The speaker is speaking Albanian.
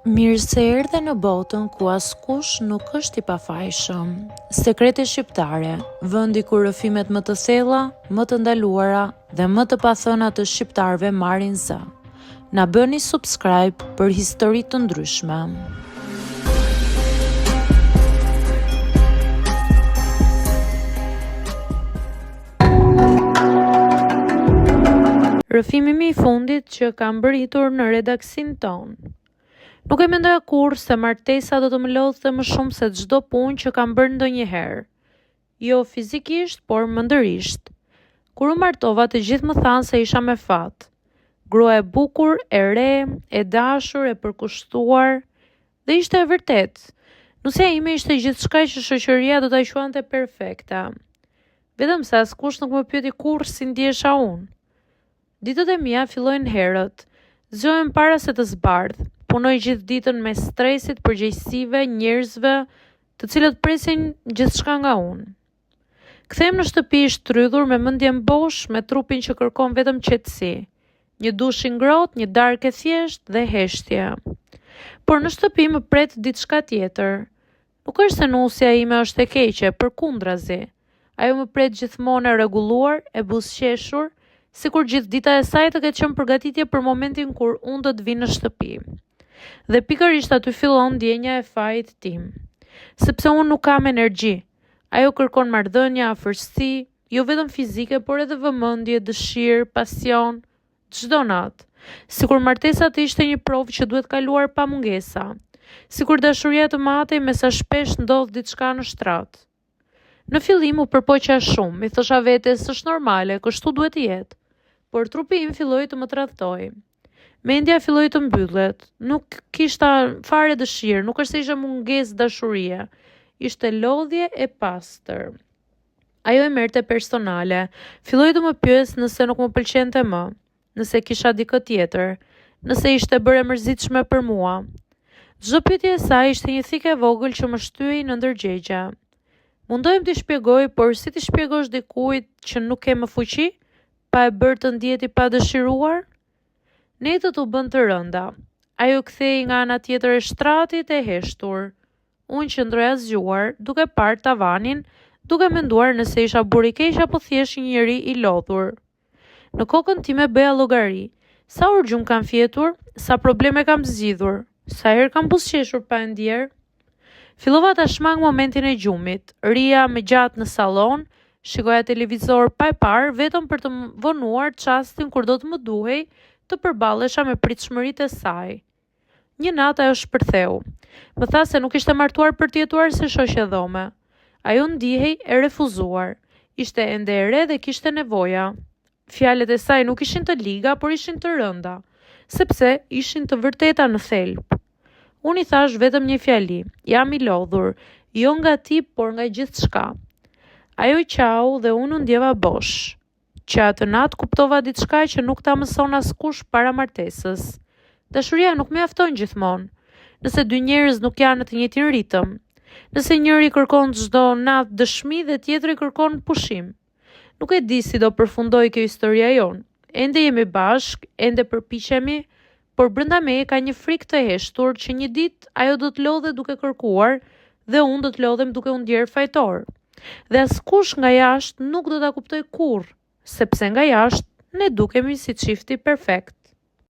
Mirë se erdhe në botën ku askush nuk është i pafajshëm. Sekrete shqiptare, vendi ku rrëfimet më të thella, më të ndaluara dhe më të pathëna të shqiptarëve marrin zë. Na bëni subscribe për histori të ndryshme. Rrëfimi më i fundit që kam bërritur në redaksin tonë. Nuk e mendoja kurrë se martesa do të më lodhte më shumë se çdo punë që kam bërë ndonjëherë. Jo fizikisht, por mendërisht. Kur u martova, të gjithë më thanë se isha me fat. Grua e bukur, e re, e dashur, e përkushtuar, dhe ishte e vërtet. Nusja ime ishte gjithçka që shoqëria do ta quante perfekta. Vetëm se askush nuk më pyeti kurrë si ndjesha unë. Ditët e mia fillojnë herët. Zgjohem para se të zbardh. Punoj gjithë ditën me stresit, përgjegjësive, njerëzve, të cilët presin gjithçka nga unë. Kthehem në shtëpi i shtrydhur me mendjen bosh, me trupin që kërkon vetëm qetësi. Një dush i ngrohtë, një darkë e thjeshtë dhe heshtje. Por në shtëpi më pret diçka tjetër. Nuk është se nusja ime është e keqe, përkundrazi. Ajo më pret gjithmonë e rregulluar, e buzëqeshur, sikur gjithë dita e saj të ketë qenë përgatitje për momentin kur unë do të vi në shtëpi. Dhe pikërisht aty fillon ndjenja e fajit tim. Sepse unë nuk kam energji. Ajo kërkon marrëdhënie, afërsi, jo vetëm fizike, por edhe vëmendje, dëshirë, pasion, çdo natë. Sikur martesa të ishte një provë që duhet kaluar pa mungesa. Sikur dashuria të matej me sa shpesh ndodh diçka në shtrat. Në fillim u përpoqja shumë, i thosha vetes s'është normale, kështu duhet të jetë. Por trupi im filloi të më tradhtoi. Mendja filloi të mbyllet. Nuk kishta fare dëshirë, nuk është se isha mungesë dashurie. Ishte lodhje e pastër. Ajo e merrte personale. Filloi të më pyes nëse nuk më pëlqente më, nëse kisha dikë tjetër, nëse ishte bërë e mërzitshme për mua. Çdo pyetje e saj ishte një thikë e vogël që më shtyhej në ndërgjegje. Mundohem t'i shpjegoj, por si t'i shpjegosh dikujt që nuk ke më fuqi, pa e bërë të ndihet i padëshiruar? Netët u bën të rënda. Ajo kthehej nga ana tjetër e shtratit e heshtur. Unë qëndroja zgjuar, duke parë tavanin, duke menduar nëse isha burr i keq apo thjesht një njeri i lodhur. Në kokën time bëja llogari. Sa urgjum kam fjetur, sa probleme kam zgjidhur, sa herë kam buzëqeshur pa e ndjer. Fillova ta shmang momentin e gjumit. Rija me gjatë në sallon, shikoja televizor pa e parë vetëm për të vonuar çastin kur do të më duhej të përballesha me pritshmëritë e saj. Një natë ajo shpërtheu. Më tha se nuk ishte martuar për të jetuar si shoqe dhome. Ajo ndihej e refuzuar. Ishte ende e re dhe kishte nevoja. Fjalët e saj nuk ishin të liga, por ishin të rënda, sepse ishin të vërteta në thelb. Unë i thash vetëm një fjali, jam i lodhur, jo nga ti, por nga gjithçka. Ajo qau dhe unë u ndjeva bosh. Që atë natë kuptova diçka që nuk ta mëson askush para martesës. Dashuria nuk mjafton gjithmonë. Nëse dy njerëz nuk janë në të njëjtin ritëm, nëse njëri kërkon çdo natë dëshmi dhe tjetri kërkon pushim. Nuk e di si do përfundoj kjo historia jonë. Ende jemi bashk, ende përpiqemi, por brenda meje ka një frikë të heshtur që një ditë ajo do të lodhe duke kërkuar dhe unë do të lodhem duke u ndjer fajtor. Dhe askush nga jashtë nuk do ta kuptoj kurrë, sepse nga jashtë ne dukemi si çifti perfekt.